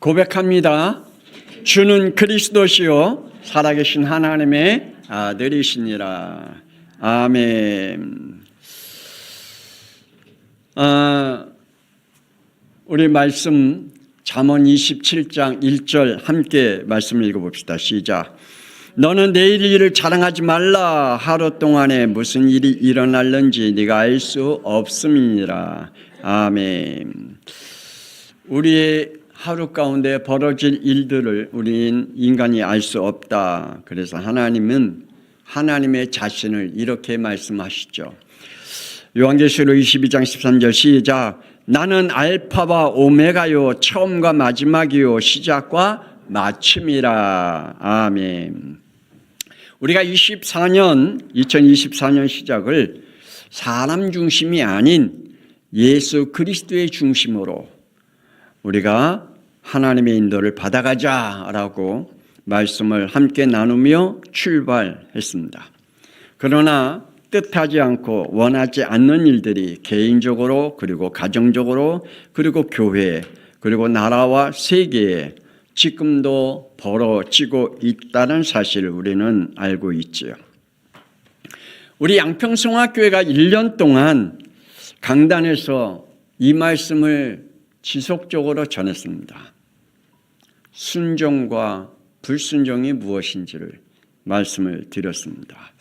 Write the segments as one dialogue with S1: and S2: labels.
S1: 고백합니다. 주는 그리스도시요 살아계신 하나님의 아들이시니라. 아멘. 우리 말씀 잠언 27장 1절 함께 말씀 읽어봅시다. 시작. 너는 내일 일을 자랑하지 말라. 하루 동안에 무슨 일이 일어날는지 네가 알 수 없음이니라. 아멘. 우리의 하루 가운데 벌어질 일들을 우린 인간이 알 수 없다. 그래서 하나님은 하나님의 자신을 이렇게 말씀하시죠. 요한계시록 22장 13절 시작. 나는 알파와 오메가요 처음과 마지막이요 시작과 마침이라. 아멘. 우리가 2024년 시작을 사람 중심이 아닌 예수 그리스도의 중심으로 우리가 하나님의 인도를 받아가자라고 말씀을 함께 나누며 출발했습니다. 그러나 뜻하지 않고 원하지 않는 일들이 개인적으로 그리고 가정적으로 그리고 교회 그리고 나라와 세계에 지금도 벌어지고 있다는 사실을 우리는 알고 있지요. 우리 양평성화교회가 1년 동안 강단에서 이 말씀을 지속적으로 전했습니다. 순종과 불순종이 무엇인지를 말씀을 드렸습니다.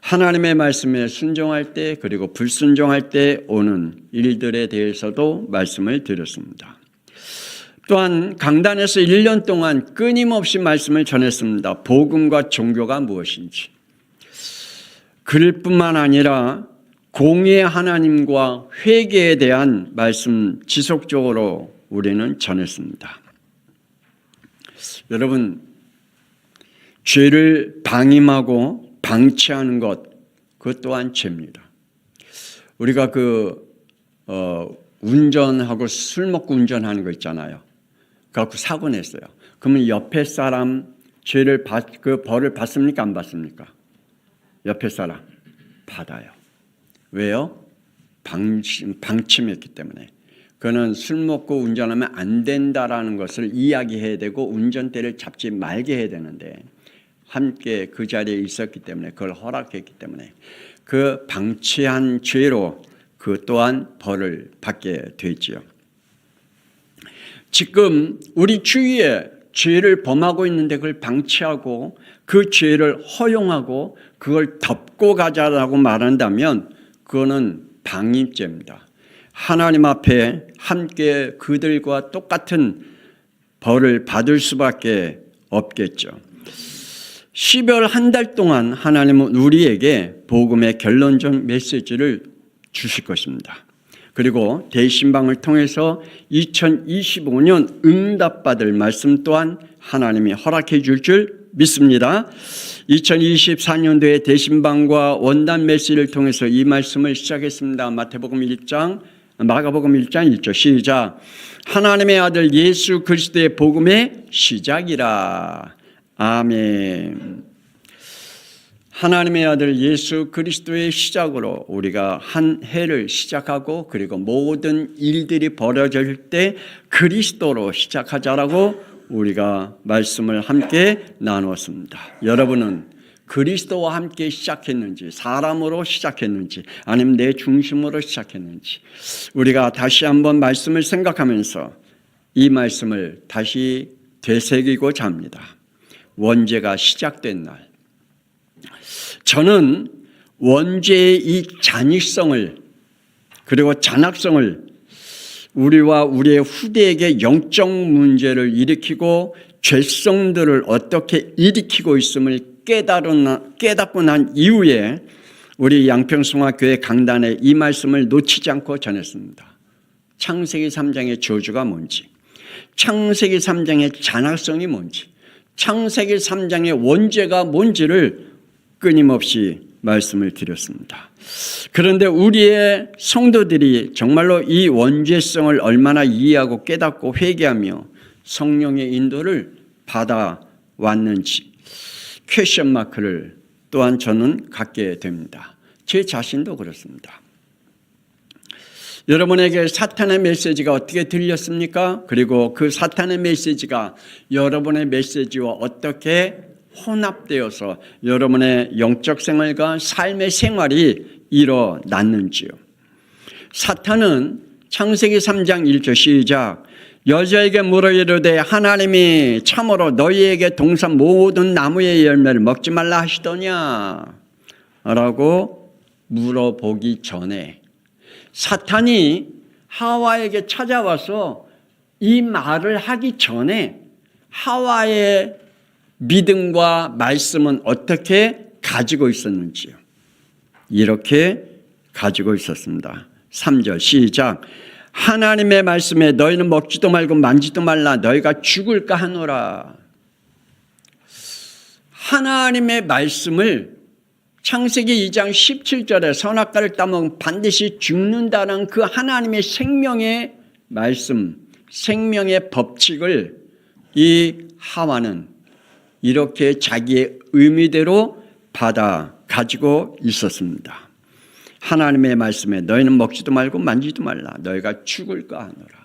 S1: 하나님의 말씀에 순종할 때 그리고 불순종할 때 오는 일들에 대해서도 말씀을 드렸습니다. 또한 강단에서 1년 동안 끊임없이 말씀을 전했습니다. 복음과 종교가 무엇인지. 그뿐만 아니라 공의의 하나님과 회개에 대한 말씀 지속적으로 우리는 전했습니다. 여러분, 죄를 방임하고 방치하는 것, 그것 또한 죄입니다. 우리가 운전하고 술 먹고 운전하는 거 있잖아요. 그래갖고 사고 냈어요. 그러면 옆에 사람 그 벌을 받습니까? 안 받습니까? 옆에 사람 받아요. 왜요? 방침했기 때문에. 그는 술 먹고 운전하면 안 된다라는 것을 이야기해야 되고 운전대를 잡지 말게 해야 되는데 함께 그 자리에 있었기 때문에 그걸 허락했기 때문에 그 방치한 죄로 그 또한 벌을 받게 되지요. 지금 우리 주위에 죄를 범하고 있는데 그걸 방치하고 그 죄를 허용하고 그걸 덮고 가자라고 말한다면 그거는 방임죄입니다. 하나님 앞에 함께 그들과 똑같은 벌을 받을 수밖에 없겠죠. 12월 한 달 동안 하나님은 우리에게 복음의 결론적 메시지를 주실 것입니다. 그리고 대신방을 통해서 2025년 응답받을 말씀 또한 하나님이 허락해 줄 믿습니다. 2024년도에 대신방과 원단 메시지를 통해서 이 말씀을 시작했습니다. 마가복음 1장 1절 시작. 하나님의 아들 예수 그리스도의 복음의 시작이라. 아멘. 하나님의 아들 예수 그리스도의 시작으로 우리가 한 해를 시작하고 그리고 모든 일들이 벌어질 때 그리스도로 시작하자라고 우리가 말씀을 함께 나누었습니다. 여러분은 그리스도와 함께 시작했는지 사람으로 시작했는지 아니면 내 중심으로 시작했는지 우리가 다시 한번 말씀을 생각하면서 이 말씀을 다시 되새기고자 합니다. 원죄가 시작된 날, 저는 원죄의 이 잔인성을 그리고 잔악성을 우리와 우리의 후대에게 영적 문제를 일으키고 죄성들을 어떻게 일으키고 있음을 깨닫고 난 이후에 우리 양평성화교회 강단에 이 말씀을 놓치지 않고 전했습니다. 창세기 3장의 저주가 뭔지, 창세기 3장의 잔악성이 뭔지, 창세기 3장의 원죄가 뭔지를 끊임없이 말씀을 드렸습니다. 그런데 우리의 성도들이 정말로 이 원죄성을 얼마나 이해하고 깨닫고 회개하며 성령의 인도를 받아왔는지 퀘션 마크를 또한 저는 갖게 됩니다. 제 자신도 그렇습니다. 여러분에게 사탄의 메시지가 어떻게 들렸습니까? 그리고 그 사탄의 메시지가 여러분의 메시지와 어떻게 혼합되어서 여러분의 영적 생활과 삶의 생활이 일어났는지요. 사탄은 창세기 3장 1절 시작. 여자에게 물어 이르되 하나님이 참으로 너희에게 동산 모든 나무의 열매를 먹지 말라 하시더냐? 라고 물어보기 전에 사탄이 하와에게 찾아와서 이 말을 하기 전에 하와의 믿음과 말씀은 어떻게 가지고 있었는지요. 이렇게 가지고 있었습니다. 3절 시작. 하나님의 말씀에 너희는 먹지도 말고 만지도 말라 너희가 죽을까 하노라. 하나님의 말씀을 창세기 2장 17절에 선악과를 따먹으면 반드시 죽는다는 그 하나님의 생명의 말씀, 생명의 법칙을 이 하와는 이렇게 자기의 의미대로 받아 가지고 있었습니다. 하나님의 말씀에 너희는 먹지도 말고 만지도 말라 너희가 죽을까 하노라.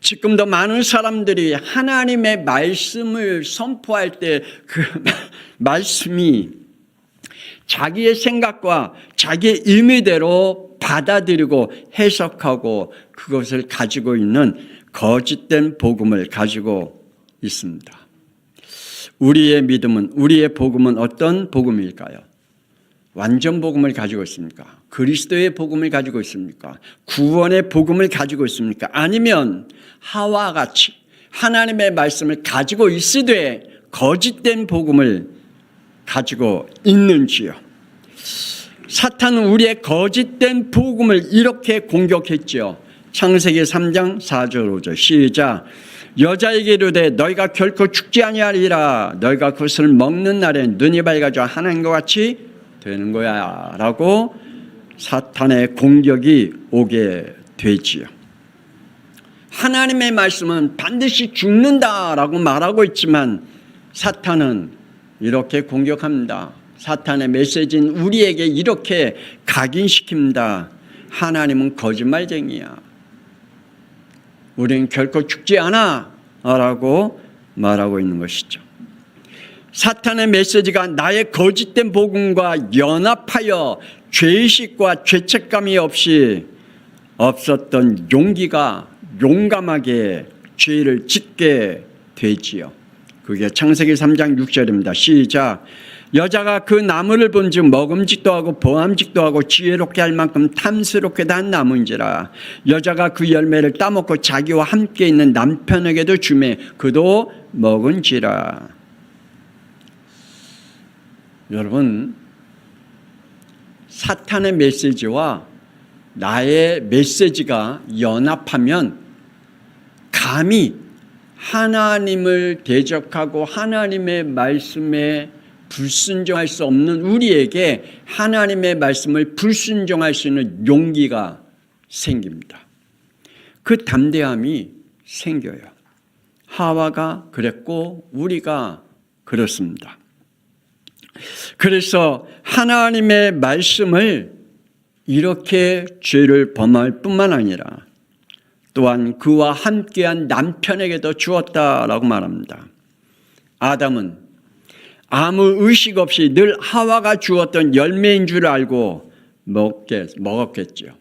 S1: 지금도 많은 사람들이 하나님의 말씀을 선포할 때 그 말씀이 자기의 생각과 자기의 의미대로 받아들이고 해석하고 그것을 가지고 있는 거짓된 복음을 가지고 있습니다. 우리의 믿음은, 우리의 복음은 어떤 복음일까요? 완전 복음을 가지고 있습니까? 그리스도의 복음을 가지고 있습니까? 구원의 복음을 가지고 있습니까? 아니면 하와와 같이 하나님의 말씀을 가지고 있으되 거짓된 복음을 가지고 있는지요? 사탄은 우리의 거짓된 복음을 이렇게 공격했죠. 창세기 3장 4절 5절 시작. 여자에게 이르되 너희가 결코 죽지 아니하리라 너희가 그것을 먹는 날에 눈이 밝아져 하나님과 같이 되는 거야 라고 사탄의 공격이 오게 되지요. 하나님의 말씀은 반드시 죽는다라고 말하고 있지만 사탄은 이렇게 공격합니다. 사탄의 메시지는 우리에게 이렇게 각인시킵니다. 하나님은 거짓말쟁이야. 우리는 결코 죽지 않아 라고 말하고 있는 것이죠. 사탄의 메시지가 나의 거짓된 복음과 연합하여 죄의식과 죄책감이 없이 없었던 용기가 용감하게 죄를 짓게 되지요. 그게 창세기 3장 6절입니다. 시작. 여자가 그 나무를 본즉 먹음직도 하고 보암직도 하고 지혜롭게 할 만큼 탐스럽게 단 나무인지라. 여자가 그 열매를 따먹고 자기와 함께 있는 남편에게도 주매 그도 먹은지라. 여러분, 사탄의 메시지와 나의 메시지가 연합하면 감히 하나님을 대적하고 하나님의 말씀에 불순종할 수 없는 우리에게 하나님의 말씀을 불순종할 수 있는 용기가 생깁니다. 그 담대함이 생겨요. 하와가 그랬고 우리가 그렇습니다. 그래서 하나님의 말씀을 이렇게 죄를 범할 뿐만 아니라 또한 그와 함께한 남편에게도 주었다라고 말합니다. 아담은 아무 의식 없이 늘 하와가 주었던 열매인 줄 알고 먹었겠죠.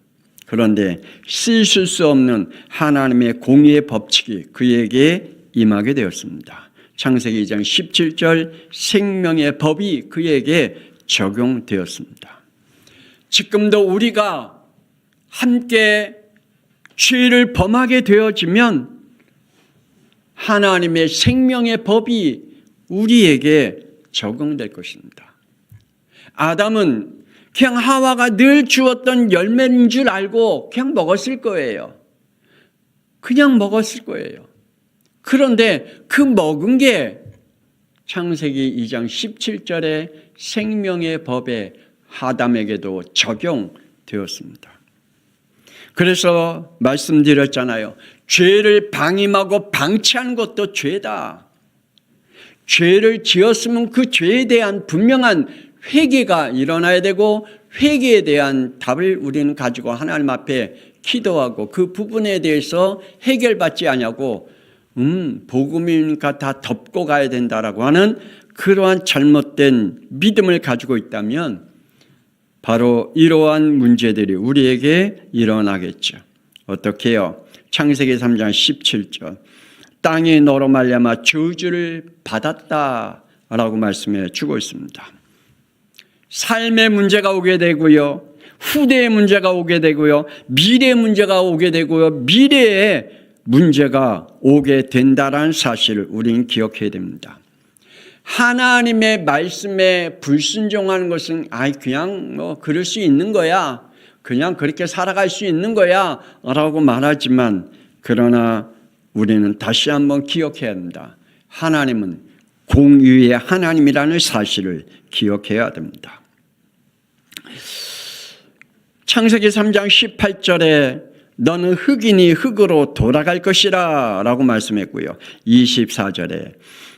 S1: 그런데 씻을 수 없는 하나님의 공의의 법칙이 그에게 임하게 되었습니다. 창세기 2장 17절 생명의 법이 그에게 적용되었습니다. 지금도 우리가 함께 죄를 범하게 되어지면 하나님의 생명의 법이 우리에게 적용될 것입니다. 아담은 그냥 하와가 늘 주었던 열매인 줄 알고 그냥 먹었을 거예요. 그냥 먹었을 거예요. 그런데 그 먹은 게 창세기 2장 17절의 생명의 법에 아담에게도 적용되었습니다. 그래서 말씀드렸잖아요. 죄를 방임하고 방치하는 것도 죄다. 죄를 지었으면 그 죄에 대한 분명한 회개가 일어나야 되고 회개에 대한 답을 우리는 가지고 하나님 앞에 기도하고 그 부분에 대해서 해결받지 않냐고 복음이니까 다 덮고 가야 된다라고 하는 그러한 잘못된 믿음을 가지고 있다면 바로 이러한 문제들이 우리에게 일어나겠죠. 어떻게 해요? 창세기 3장 17절 땅이 너로 말미암아 저주를 받았다라고 말씀해 주고 있습니다. 삶의 문제가 오게 되고요. 후대의 문제가 오게 되고요. 미래의 문제가 오게 되고요. 미래의 문제가 오게 된다는 사실을 우리는 기억해야 됩니다. 하나님의 말씀에 불순종하는 것은 그냥 그럴 수 있는 거야. 그냥 그렇게 살아갈 수 있는 거야 라고 말하지만 그러나 우리는 다시 한번 기억해야 합니다. 하나님은 공의의 하나님이라는 사실을 기억해야 됩니다. 창세기 3장 18절에 너는 흙이니 흙으로 돌아갈 것이라 라고 말씀했고요. 24절에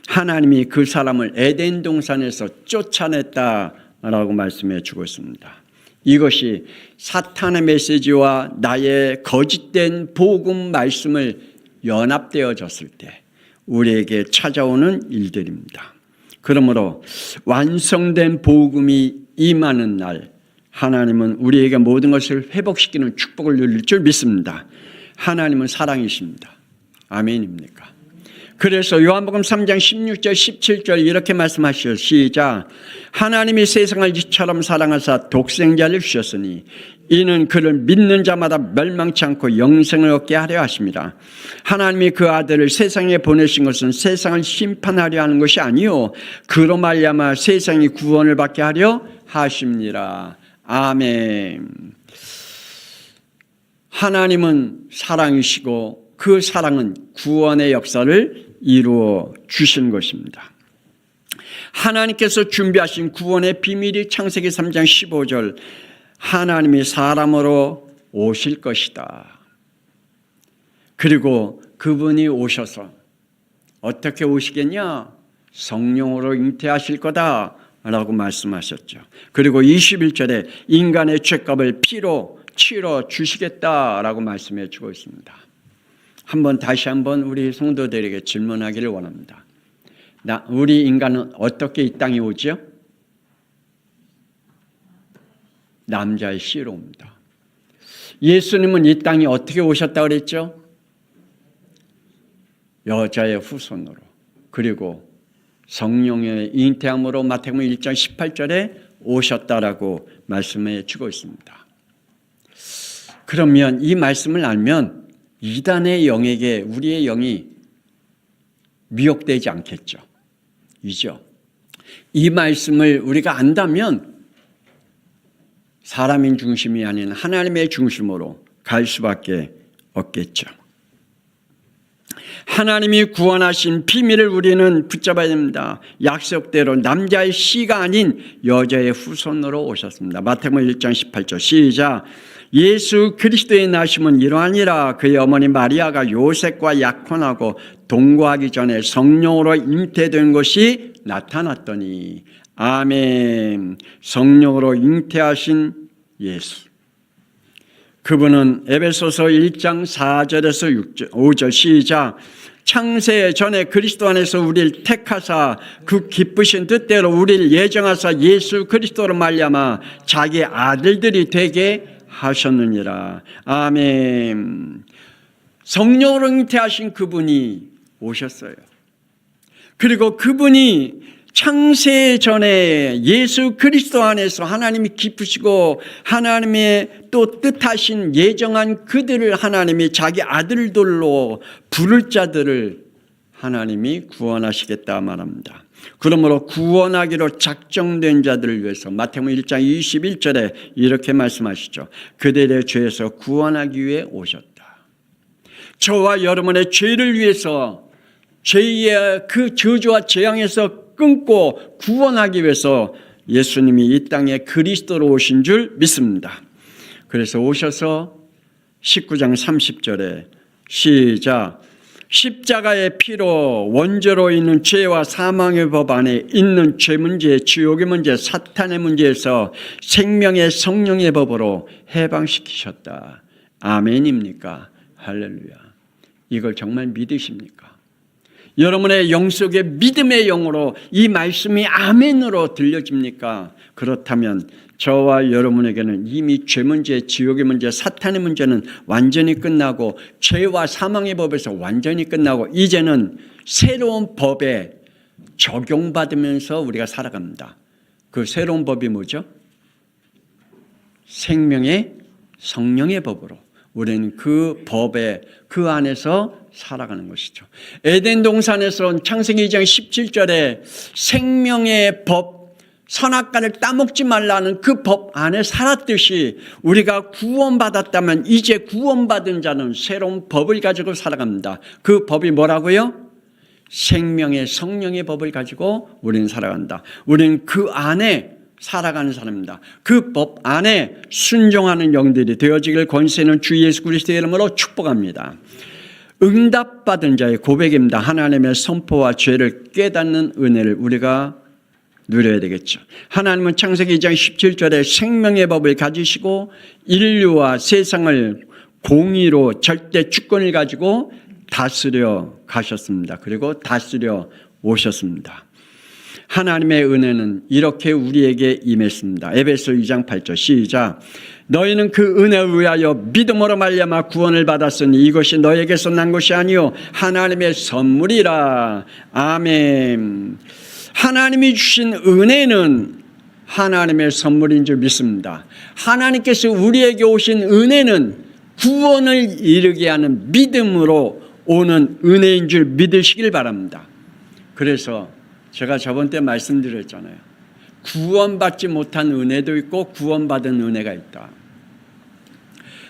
S1: 하나님이 그 사람을 에덴 동산에서 쫓아냈다라고 말씀해 주고 있습니다. 이것이 사탄의 메시지와 나의 거짓된 복음 말씀을 연합되어졌을 때 우리에게 찾아오는 일들입니다. 그러므로 완성된 복음이 임하는 날 하나님은 우리에게 모든 것을 회복시키는 축복을 누릴 줄 믿습니다. 하나님은 사랑이십니다. 아멘입니까? 그래서 요한복음 3장 16절 17절 이렇게 말씀하시죠. 시작. 하나님이 세상을 이처럼 사랑하사 독생자를 주셨으니 이는 그를 믿는 자마다 멸망치 않고 영생을 얻게 하려 하십니다. 하나님이 그 아들을 세상에 보내신 것은 세상을 심판하려 하는 것이 아니요 그로 말미암아 세상이 구원을 받게 하려 하십니다. 아멘. 하나님은 사랑이시고 그 사랑은 구원의 역사를 이루어 주신 것입니다. 하나님께서 준비하신 구원의 비밀이 창세기 3장 15절 하나님이 사람으로 오실 것이다. 그리고 그분이 오셔서 어떻게 오시겠냐? 성령으로 잉태하실 거다 라고 말씀하셨죠. 그리고 21절에 인간의 죄값을 피로 치러 주시겠다라고 말씀해 주고 있습니다. 다시 한번 우리 성도들에게 질문하기를 원합니다. 우리 인간은 어떻게 이 땅에 오죠? 남자의 씨로 옵니다. 예수님은 이 땅에 어떻게 오셨다고 그랬죠? 여자의 후손으로 그리고 성령의 잉태함으로 마태복음 1장 18절에 오셨다라고 말씀해 주고 있습니다. 그러면 이 말씀을 알면 이단의 영에게 우리의 영이 미혹되지 않겠죠. 이죠. 이 말씀을 우리가 안다면 사람인 중심이 아닌 하나님의 중심으로 갈 수밖에 없겠죠. 하나님이 구원하신 비밀을 우리는 붙잡아야 됩니다. 약속대로 남자의 씨가 아닌 여자의 후손으로 오셨습니다. 마태복음 1장 18절 시작. 예수 그리스도의 나심은 이러하니라. 그의 어머니 마리아가 요셉과 약혼하고 동거하기 전에 성령으로 잉태된 것이 나타났더니 아멘. 성령으로 잉태하신 예수. 그분은 에베소서 1장 4절에서 5절 시작. 창세 전에 그리스도 안에서 우리를 택하사 그 기쁘신 뜻대로 우리를 예정하사 예수 그리스도로 말미암아 자기 아들들이 되게 하셨느니라. 아멘. 성령으로 잉태하신 그분이 오셨어요. 그리고 그분이 창세 전에 예수 그리스도 안에서 하나님이 기쁘시고 하나님의 또 뜻하신 예정한 그들을 하나님이 자기 아들들로 부를 자들을 하나님이 구원하시겠다 말합니다. 그러므로 구원하기로 작정된 자들을 위해서 마태복음 1장 21절에 이렇게 말씀하시죠. 그들의 죄에서 구원하기 위해 오셨다. 저와 여러분의 죄를 위해서 죄의 그 저주와 재앙에서 끊고 구원하기 위해서 예수님이 이 땅에 그리스도로 오신 줄 믿습니다. 그래서 오셔서 19장 30절에 시작. 십자가의 피로 원죄로 있는 죄와 사망의 법 안에 있는 죄 문제, 지옥의 문제, 사탄의 문제에서 생명의 성령의 법으로 해방시키셨다. 아멘입니까? 할렐루야. 이걸 정말 믿으십니까? 여러분의 영 속에 믿음의 영으로 이 말씀이 아멘으로 들려집니까? 그렇다면 저와 여러분에게는 이미 죄 문제, 지옥의 문제, 사탄의 문제는 완전히 끝나고 죄와 사망의 법에서 완전히 끝나고 이제는 새로운 법에 적용받으면서 우리가 살아갑니다. 그 새로운 법이 뭐죠? 생명의 성령의 법으로 우리는 그 법에 그 안에서 살아가는 것이죠. 에덴 동산에서 창세기 2장 17절에 생명의 법, 선악과를 따먹지 말라는 그 법 안에 살았듯이 우리가 구원받았다면 이제 구원받은 자는 새로운 법을 가지고 살아갑니다. 그 법이 뭐라고요? 생명의 성령의 법을 가지고 우리는 살아간다. 우리는 그 안에 살아가는 사람입니다. 그 법 안에 순종하는 영들이 되어지길 권세는 주 예수 그리스도의 이름으로 축복합니다. 응답받은 자의 고백입니다. 하나님의 선포와 죄를 깨닫는 은혜를 우리가 누려야 되겠죠. 하나님은 창세기 2장 17절에 생명의 법을 가지시고 인류와 세상을 공의로 절대 주권을 가지고 다스려 가셨습니다. 그리고 다스려 오셨습니다. 하나님의 은혜는 이렇게 우리에게 임했습니다. 에베소 2장 8절 시작. 너희는 그 은혜에 의하여 믿음으로 말미암아 구원을 받았으니 이것이 너에게서 난 것이 아니요 하나님의 선물이라. 아멘. 하나님이 주신 은혜는 하나님의 선물인 줄 믿습니다. 하나님께서 우리에게 오신 은혜는 구원을 이루게 하는 믿음으로 오는 은혜인 줄 믿으시길 바랍니다. 그래서 제가 저번 때 말씀드렸잖아요. 구원받지 못한 은혜도 있고 구원받은 은혜가 있다.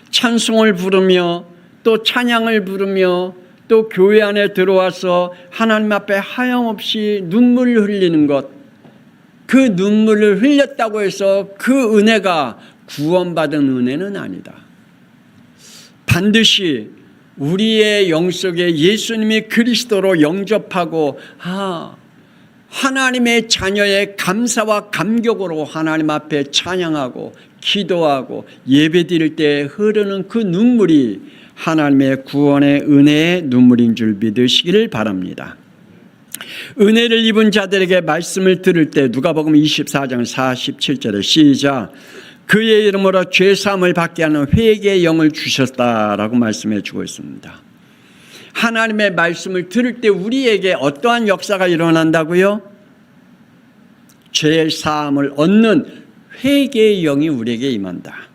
S1: 찬송을 부르며 또 찬양을 부르며 또 교회 안에 들어와서 하나님 앞에 하염없이 눈물을 흘리는 것, 그 눈물을 흘렸다고 해서 그 은혜가 구원받은 은혜는 아니다. 반드시 우리의 영 속에 예수님이 그리스도로 영접하고 하나님의 자녀의 감사와 감격으로 하나님 앞에 찬양하고 기도하고 예배드릴 때 흐르는 그 눈물이 하나님의 구원의 은혜의 눈물인 줄 믿으시기를 바랍니다. 은혜를 입은 자들에게 말씀을 들을 때 누가복음 24장 47절에 시작. 그의 이름으로 죄사함을 받게 하는 회개의 영을 주셨다라고 말씀해 주고 있습니다. 하나님의 말씀을 들을 때 우리에게 어떠한 역사가 일어난다고요? 죄사함을 얻는 회개의 영이 우리에게 임한다.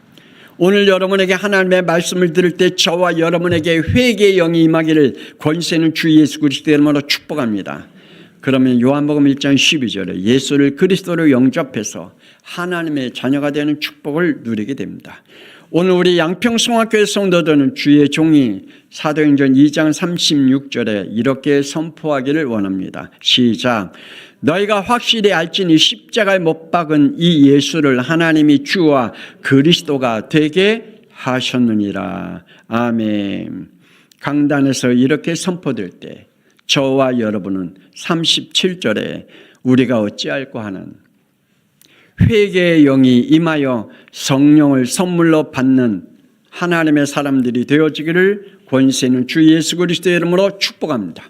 S1: 오늘 여러분에게 하나님의 말씀을 들을 때 저와 여러분에게 회개의 영이 임하기를 권세는 주 예수 그리스도의 이름으로 축복합니다. 그러면 요한복음 1장 12절에 예수를 그리스도로 영접해서 하나님의 자녀가 되는 축복을 누리게 됩니다. 오늘 우리 양평성악교회 성도들은 주의 종이 사도행전 2장 36절에 이렇게 선포하기를 원합니다. 시작. 너희가 확실히 알지니 십자가에 못 박은 이 예수를 하나님이 주와 그리스도가 되게 하셨느니라. 아멘. 강단에서 이렇게 선포될 때 저와 여러분은 37절에 우리가 어찌할꼬 하는 회개의 영이 임하여 성령을 선물로 받는 하나님의 사람들이 되어지기를 권세는 주 예수 그리스도의 이름으로 축복합니다.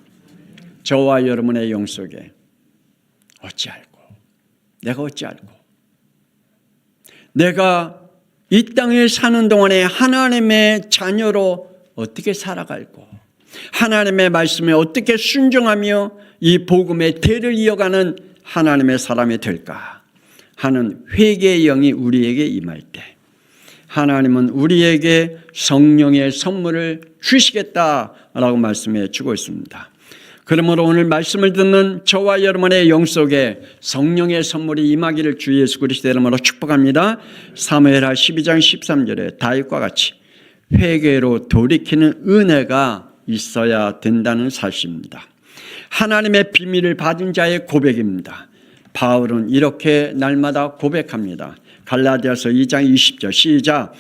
S1: 저와 여러분의 영 속에 어찌할꼬, 내가 어찌할꼬, 내가 이 땅에 사는 동안에 하나님의 자녀로 어떻게 살아갈꼬, 하나님의 말씀에 어떻게 순종하며 이 복음의 대를 이어가는 하나님의 사람이 될까 하는 회개의 영이 우리에게 임할 때 하나님은 우리에게 성령의 선물을 주시겠다라고 말씀해 주고 있습니다. 그러므로 오늘 말씀을 듣는 저와 여러분의 영 속에 성령의 선물이 임하기를 주 예수 그리스도의 이름으로 축복합니다. 사무엘하 12장 13절에 다윗과 같이 회개로 돌이키는 은혜가 있어야 된다는 사실입니다. 하나님의 비밀을 받은 자의 고백입니다. 바울은 이렇게 날마다 고백합니다. 갈라디아서 2장 20절 시작.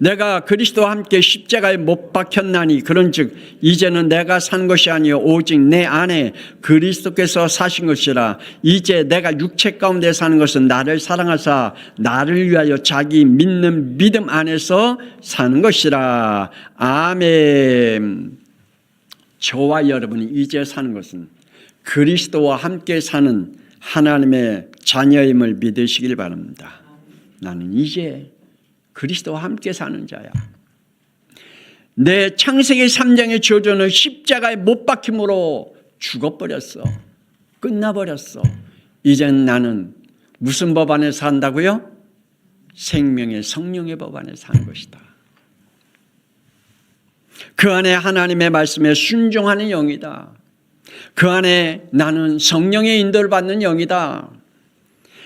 S1: 내가 그리스도와 함께 십자가에 못 박혔나니 그런즉 이제는 내가 산 것이 아니요 오직 내 안에 그리스도께서 사신 것이라. 이제 내가 육체 가운데 사는 것은 나를 사랑하사 나를 위하여 자기 믿는 믿음 안에서 사는 것이라. 아멘. 저와 여러분이 이제 사는 것은 그리스도와 함께 사는 하나님의 자녀임을 믿으시길 바랍니다. 나는 이제 그리스도와 함께 사는 자야. 내 창세기 3장의 저주는 십자가에 못 박힘으로 죽어버렸어. 끝나버렸어. 이젠 나는 무슨 법 안에 산다고요? 생명의 성령의 법 안에 사는 것이다. 그 안에 하나님의 말씀에 순종하는 영이다. 그 안에 나는 성령의 인도를 받는 영이다.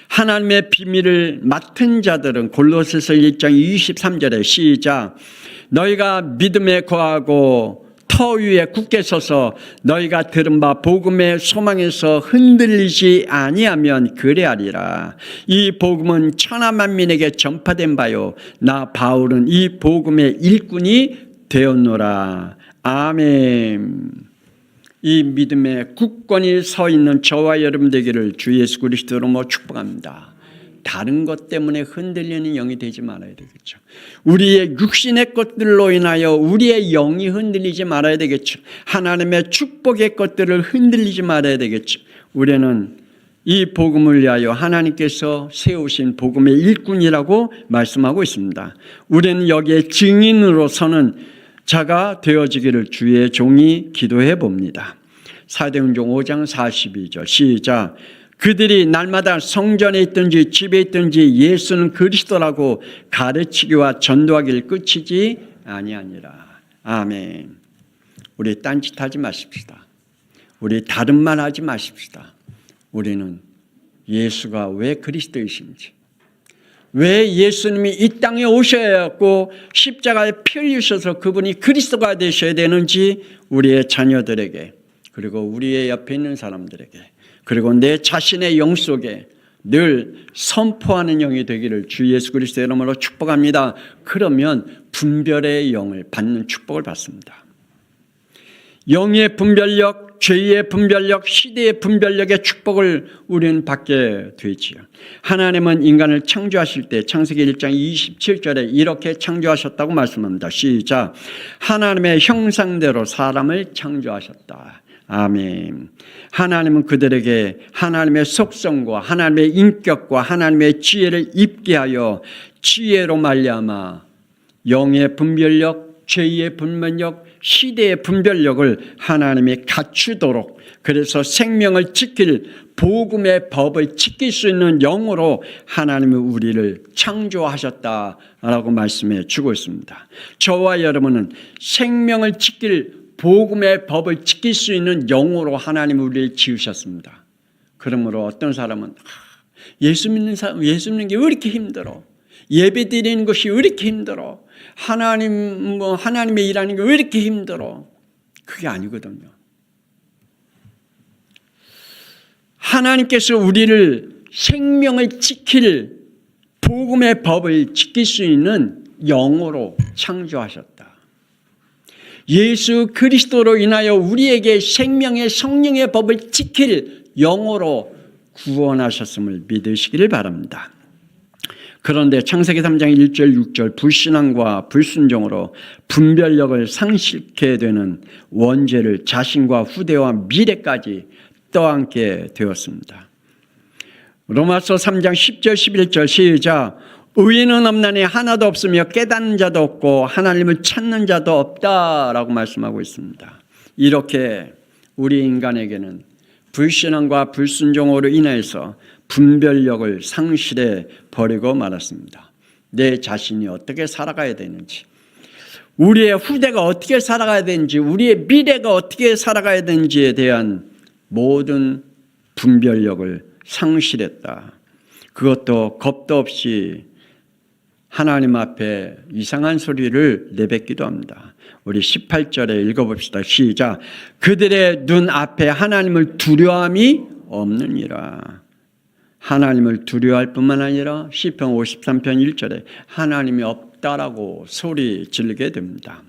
S1: 하나님의 비밀을 맡은 자들은 골로새서 1장 23절에 시작. 너희가 믿음에 거하고 터 위에 굳게 서서 너희가 들은 바 복음의 소망에서 흔들리지 아니하면 그래하리라. 이 복음은 천하 만민에게 전파된 바요 나 바울은 이 복음의 일꾼이 되었노라. 아멘. 이 믿음에 굳건히 서 있는 저와 여러분 되기를 주 예수 그리스도로 축복합니다. 다른 것 때문에 흔들리는 영이 되지 말아야 되겠죠. 우리의 육신의 것들로 인하여 우리의 영이 흔들리지 말아야 되겠죠. 하나님의 축복의 것들을 흔들리지 말아야 되겠죠. 우리는 이 복음을 위하여 하나님께서 세우신 복음의 일꾼이라고 말씀하고 있습니다. 우리는 여기에 증인으로서는 자가 되어지기를 주의 종이 기도해 봅니다. 사도행전 5장 42절 시작. 그들이 날마다 성전에 있든지 집에 있든지 예수는 그리스도라고 가르치기와 전도하기를 그치지 아니하니라. 아멘. 우리 딴짓하지 마십시다. 우리 다른 말 하지 마십시다. 우리는 예수가 왜 그리스도이신지, 왜 예수님이 이 땅에 오셔야 했고 십자가에 피 흘리셔서 그분이 그리스도가 되셔야 되는지 우리의 자녀들에게, 그리고 우리의 옆에 있는 사람들에게, 그리고 내 자신의 영 속에 늘 선포하는 영이 되기를 주 예수 그리스도의 이름으로 축복합니다. 그러면 분별의 영을 받는 축복을 받습니다. 영의 분별력, 죄의 분별력, 시대의 분별력의 축복을 우리는 받게 되지요. 하나님은 인간을 창조하실 때 창세기 1장 27절에 이렇게 창조하셨다고 말씀합니다. 시작. 하나님의 형상대로 사람을 창조하셨다. 아멘. 하나님은 그들에게 하나님의 속성과 하나님의 인격과 하나님의 지혜를 입게 하여 지혜로 말미암아 영의 분별력, 죄의 분별력, 시대의 분별력을 하나님이 갖추도록, 그래서 생명을 지킬 복음의 법을 지킬 수 있는 영으로 하나님이 우리를 창조하셨다라고 말씀해 주고 있습니다. 저와 여러분은 생명을 지킬 복음의 법을 지킬 수 있는 영으로 하나님이 우리를 지으셨습니다. 그러므로 어떤 사람은 예수 믿는 사람, 예수 믿는 게 왜 이렇게 힘들어? 예배 드리는 것이 왜 이렇게 힘들어? 하나님의 일하는 게 왜 이렇게 힘들어? 그게 아니거든요. 하나님께서 우리를 생명을 지킬 복음의 법을 지킬 수 있는 영으로 창조하셨다. 예수 그리스도로 인하여 우리에게 생명의 성령의 법을 지킬 영으로 구원하셨음을 믿으시기를 바랍니다. 그런데 창세기 3장 1절 6절 불신앙과 불순종으로 분별력을 상실케 되는 원죄를 자신과 후대와 미래까지 떠안게 되었습니다. 로마서 3장 10절 11절 시작. 의인은 없나니 하나도 없으며 깨닫는 자도 없고 하나님을 찾는 자도 없다라고 말씀하고 있습니다. 이렇게 우리 인간에게는 불신앙과 불순종으로 인해서 분별력을 상실해 버리고 말았습니다. 내 자신이 어떻게 살아가야 되는지, 우리의 후대가 어떻게 살아가야 되는지, 우리의 미래가 어떻게 살아가야 되는지에 대한 모든 분별력을 상실했다. 그것도 겁도 없이 하나님 앞에 이상한 소리를 내뱉기도 합니다. 우리 18절에 읽어봅시다. 시작. 그들의 눈 앞에 하나님을 두려움이 없느니라. 하나님을 두려워할 뿐만 아니라 시편 53편 1절에 하나님이 없다라고 소리 지르게 됩니다.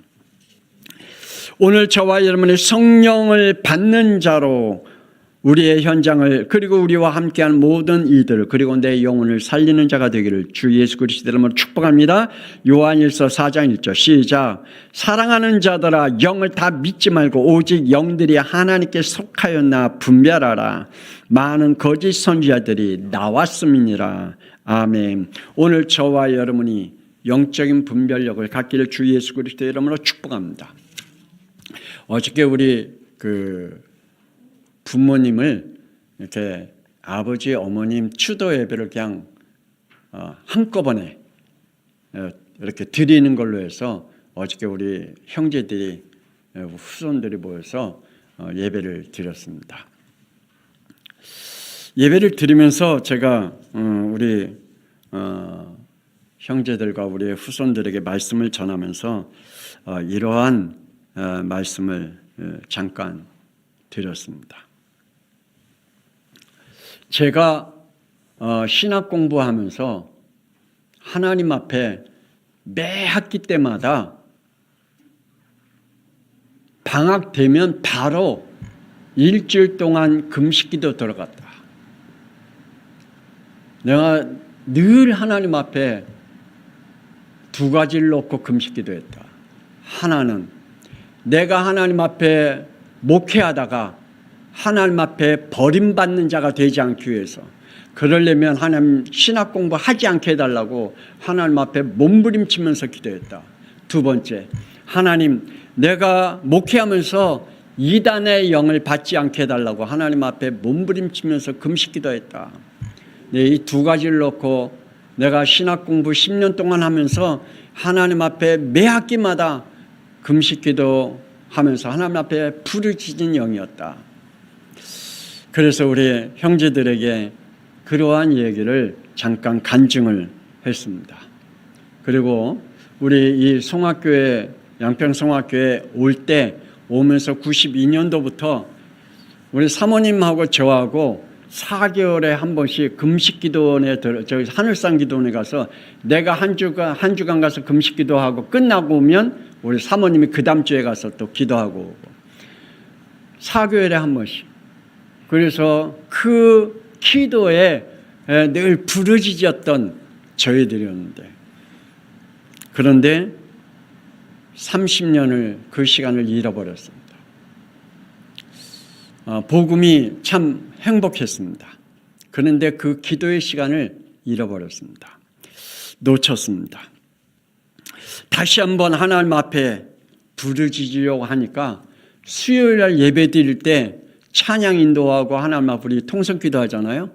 S1: 오늘 저와 여러분의 성령을 받는 자로 우리의 현장을 그리고 우리와 함께한 모든 이들 그리고 내 영혼을 살리는 자가 되기를 주 예수 그리스도 이름으로 축복합니다. 요한일서 4장 1절 시작. 사랑하는 자들아 영을 다 믿지 말고 오직 영들이 하나님께 속하였나 분별하라. 많은 거짓 선지자들이 나왔음이니라. 아멘. 오늘 저와 여러분이 영적인 분별력을 갖기를 주 예수 그리스도 이름으로 축복합니다. 어저께 우리 부모님을 이렇게 아버지, 어머님 추도 예배를 그냥 한꺼번에 이렇게 드리는 걸로 해서 어저께 우리 형제들이 후손들이 모여서 예배를 드렸습니다. 예배를 드리면서 제가 우리 형제들과 우리 후손들에게 말씀을 전하면서 이러한 말씀을 잠깐 드렸습니다. 제가 신학 공부하면서 하나님 앞에 매 학기 때마다 방학 되면 바로 일주일 동안 금식기도 들어갔다. 내가 늘 하나님 앞에 두 가지를 놓고 금식기도 했다. 하나는 내가 하나님 앞에 목회하다가 하나님 앞에 버림받는 자가 되지 않기 위해서 그러려면 하나님 신학 공부하지 않게 해달라고 하나님 앞에 몸부림치면서 기도했다. 두 번째, 하나님 내가 목회하면서 이단의 영을 받지 않게 해달라고 하나님 앞에 몸부림치면서 금식기도했다. 이 두 가지를 놓고 내가 신학 공부 10년 동안 하면서 하나님 앞에 매 학기마다 금식기도 하면서 하나님 앞에 부르짖은 영이었다. 그래서 우리 형제들에게 그러한 얘기를 잠깐 간증을 했습니다. 그리고 우리 이 송악교회 양평송악교회 오면서 92년도부터 우리 사모님하고 저하고 4개월에 한 번씩 금식기도원에 저기 하늘산 기도원에 가서 내가 한 주간 가서 금식기도하고 끝나고 오면 우리 사모님이 그 다음 주에 가서 또 기도하고 오고 4개월에 한 번씩. 그래서 그 기도에 늘 부르짖었던 저희들이었는데 그런데 30년을 그 시간을 잃어버렸습니다. 복음이 참 행복했습니다. 그런데 그 기도의 시간을 잃어버렸습니다. 놓쳤습니다. 다시 한번 하나님 앞에 부르짖으려고 하니까 수요일날 예배 드릴 때 찬양 인도하고 하나님 앞에 우리 통성기도 하잖아요.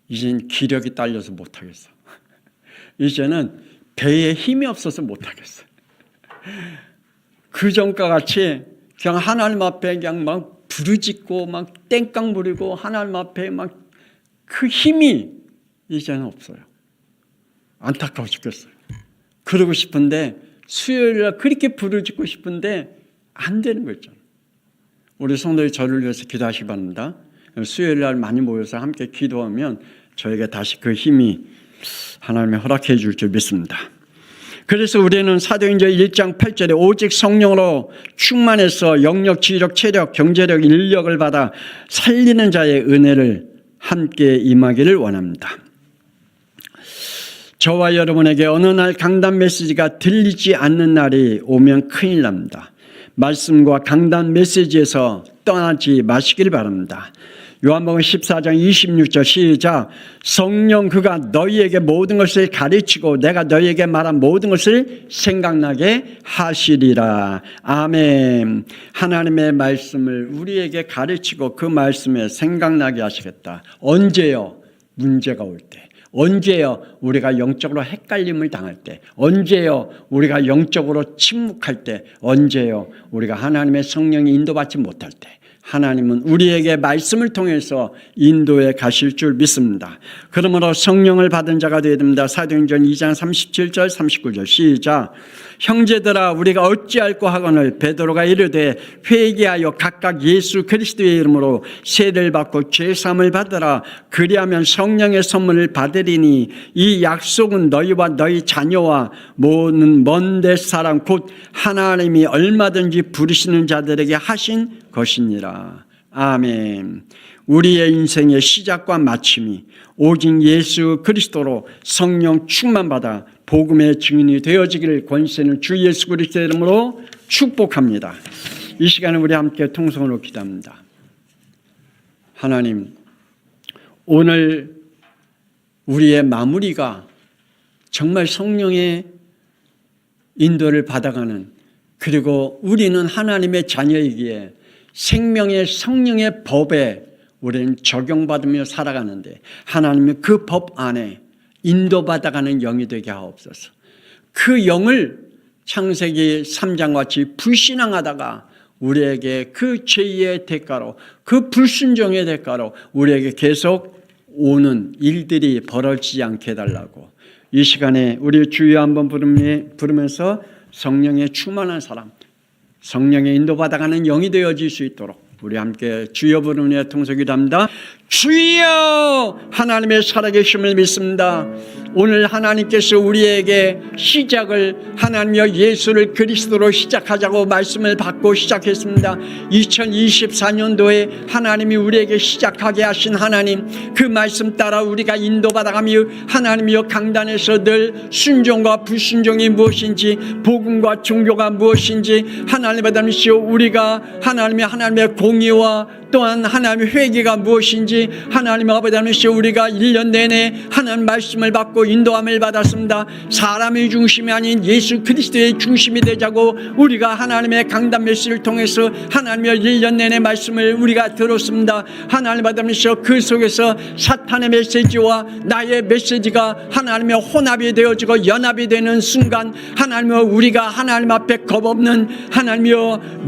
S1: 이제는 기력이 딸려서 못하겠어. 이제는 배에 힘이 없어서 못하겠어. 그 전과 같이 그냥 하나님 앞에 그냥 막 부르짖고 막 땡깡 부리고 하나님 앞에 막 그 힘이 이제는 없어요. 안타까워 죽겠어요. 그러고 싶은데 수요일날 그렇게 부르짖고 싶은데 안 되는 거 있잖아요. 우리 성도들이 저를 위해서 기도하시기 바랍니다. 수요일날 많이 모여서 함께 기도하면 저에게 다시 그 힘이 하나님이 허락해 줄 줄 믿습니다. 그래서 우리는 사도행전 1장 8절에 오직 성령으로 충만해서 영력, 지력, 체력, 경제력, 인력을 받아 살리는 자의 은혜를 함께 임하기를 원합니다. 저와 여러분에게 어느 날 강단 메시지가 들리지 않는 날이 오면 큰일 납니다. 말씀과 강단 메시지에서 떠나지 마시길 바랍니다. 요한복음 14장 26절 시작. 성령 그가 너희에게 모든 것을 가르치고 내가 너희에게 말한 모든 것을 생각나게 하시리라. 아멘. 하나님의 말씀을 우리에게 가르치고 그 말씀에 생각나게 하시겠다. 언제요? 문제가 올 때. 언제요? 우리가 영적으로 헷갈림을 당할 때. 언제요? 우리가 영적으로 침묵할 때. 언제요? 우리가 하나님의 성령이 인도받지 못할 때. 하나님은 우리에게 말씀을 통해서 인도해 가실 줄 믿습니다. 그러므로 성령을 받은 자가 되어야 됩니다. 사도행전 2장 37절 39절 시작. 형제들아 우리가 어찌할꼬 하거늘 베드로가 이르되 회개하여 각각 예수 그리스도의 이름으로 세례를 받고 죄사함을 받으라. 그리하면 성령의 선물을 받으리니 이 약속은 너희와 너희 자녀와 모든 먼데 사람 곧 하나님이 얼마든지 부르시는 자들에게 하신 것이니라. 아멘. 우리의 인생의 시작과 마침이 오직 예수 그리스도로 성령 충만받아 복음의 증인이 되어지기를 권세는 주 예수 그리스도의 이름으로 축복합니다. 이 시간에 우리 함께 통성으로 기도합니다. 하나님, 오늘 우리의 마무리가 정말 성령의 인도를 받아가는, 그리고 우리는 하나님의 자녀이기에 생명의 성령의 법에 우리는 적용받으며 살아가는데 하나님의 그 법 안에 인도받아가는 영이 되게 하옵소서. 그 영을 창세기 3장 같이 불신앙하다가 우리에게 그 죄의 대가로, 그 불순종의 대가로 우리에게 계속 오는 일들이 벌어지지 않게 해달라고 이 시간에 우리 주여 한번 부르면서 성령의 충만한 사람, 성령의 인도받아가는 영이 되어질 수 있도록 우리 함께 주여 부르며 통성기도합니다. 주여, 하나님의 살아계심을 믿습니다. 오늘 하나님께서 우리에게 시작을 하나님여 예수를 그리스도로 시작하자고 말씀을 받고 시작했습니다. 2024년도에 하나님이 우리에게 시작하게 하신 하나님, 그 말씀 따라 우리가 인도받아가며 하나님이여 강단에서 늘 순종과 불순종이 무엇인지, 복음과 종교가 무엇인지 하나님 받으시오. 우리가 하나님의 공의와 또한 하나님의 회개가 무엇인지 하나님 아버지 하나님 우리가 1년 내내 하나님 말씀을 받고 인도함을 받았습니다. 사람의 중심이 아닌 예수 그리스도의 중심이 되자고 우리가 하나님의 강단 메시지를 통해서 하나님의 1년 내내 말씀을 우리가 들었습니다. 하나님 받으면서 그 속에서 사탄의 메시지와 나의 메시지가 하나님의 혼합이 되어지고 연합이 되는 순간 하나님의 우리가 하나님 앞에 겁없는 하나님의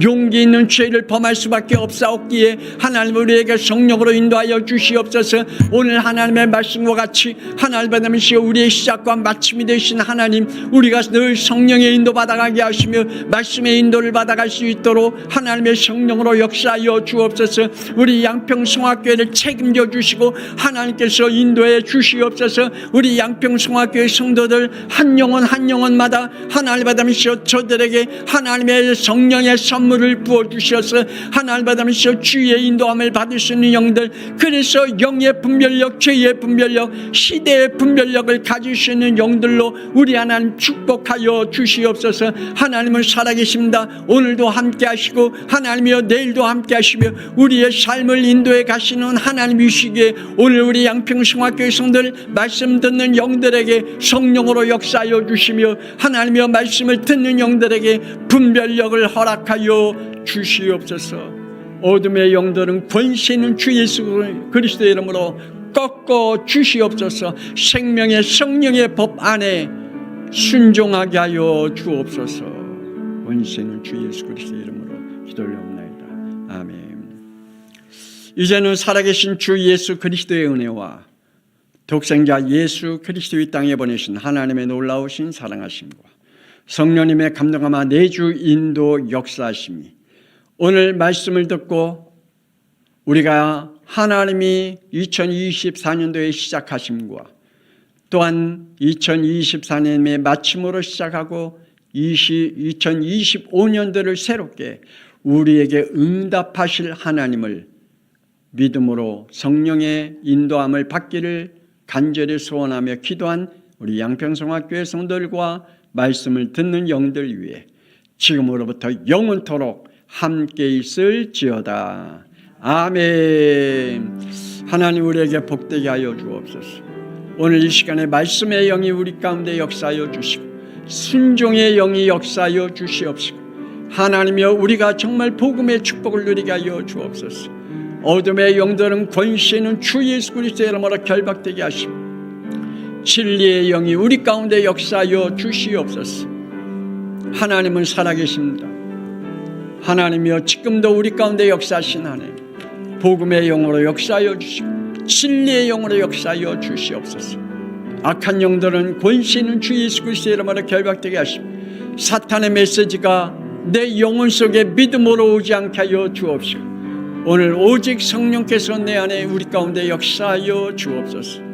S1: 용기 있는 죄를 범할 수밖에 없사옵기에 하나님 우리에게 성령으로 인도하여 주시옵소서. 오늘 하나님의 말씀과 같이 하나님 받으면서 우리의 시작과 마침이 되신 하나님, 우리가 늘 성령의 인도 받아가게 하시며 말씀의 인도를 받아갈 수 있도록 하나님의 성령으로 역사하여 주옵소서. 우리 양평성화교회를 책임져 주시고 하나님께서 인도해 주시옵소서. 우리 양평성화교회 성도들 한 영혼마다 하나님 받으면서 저들에게 하나님의 성령의 선물을 부어 주셔서 하나님 받으면서 주의 인도함을 받을 수 있는 영들, 그래서 영의 분별력, 죄의 분별력, 시대의 분별력을 가질 수 있는 영들로 우리 하나님 축복하여 주시옵소서. 하나님은 살아계십니다. 오늘도 함께 하시고 하나님이여 내일도 함께 하시며 우리의 삶을 인도해 가시는 하나님이시기에 오늘 우리 양평성화교회 성들 말씀 듣는 영들에게 성령으로 역사하여 주시며 하나님이여 말씀을 듣는 영들에게 분별력을 허락하여 주시옵소서. 어둠의 영들은 권세 있는 주 예수 그리스도의 이름으로 꺾어 주시옵소서. 생명의 성령의 법 안에 순종하게 하여 주옵소서. 권세 있는 주 예수 그리스도의 이름으로 기도를 올려옵나이다. 아멘. 이제는 살아계신 주 예수 그리스도의 은혜와 독생자 예수 그리스도 이 땅에 보내신 하나님의 놀라우신 사랑하심과 성령님의 감동하마 내주 인도 역사하심이 오늘 말씀을 듣고 우리가 하나님이 2024년도에 시작하심과 또한 2024년의 마침으로 시작하고 2025년도를 새롭게 우리에게 응답하실 하나님을 믿음으로 성령의 인도함을 받기를 간절히 소원하며 기도한 우리 양평성화교회 성도들과 말씀을 듣는 영들 위해 지금으로부터 영원토록 함께 있을지어다. 아멘. 하나님 우리에게 복되게 하여 주옵소서. 오늘 이 시간에 말씀의 영이 우리 가운데 역사하여 주시고 순종의 영이 역사하여 주시옵시고 하나님이여 우리가 정말 복음의 축복을 누리게 하여 주옵소서. 어둠의 영들은 권세 있는 주 예수 그리스도의 이름으로 결박되게 하시고 진리의 영이 우리 가운데 역사하여 주시옵소서. 하나님은 살아계십니다. 하나님이여 지금도 우리 가운데 역사하신 하나님, 복음의 영으로 역사하여 주시고 진리의 영으로 역사하여 주시옵소서. 악한 영들은 권세 있는 주 예수 그리스도의 이름으로 결박되게 하시고 사탄의 메시지가 내 영혼 속에 믿음으로 오지 않게 하여 주옵시고 오늘 오직 성령께서 내 안에 우리 가운데 역사하여 주옵소서.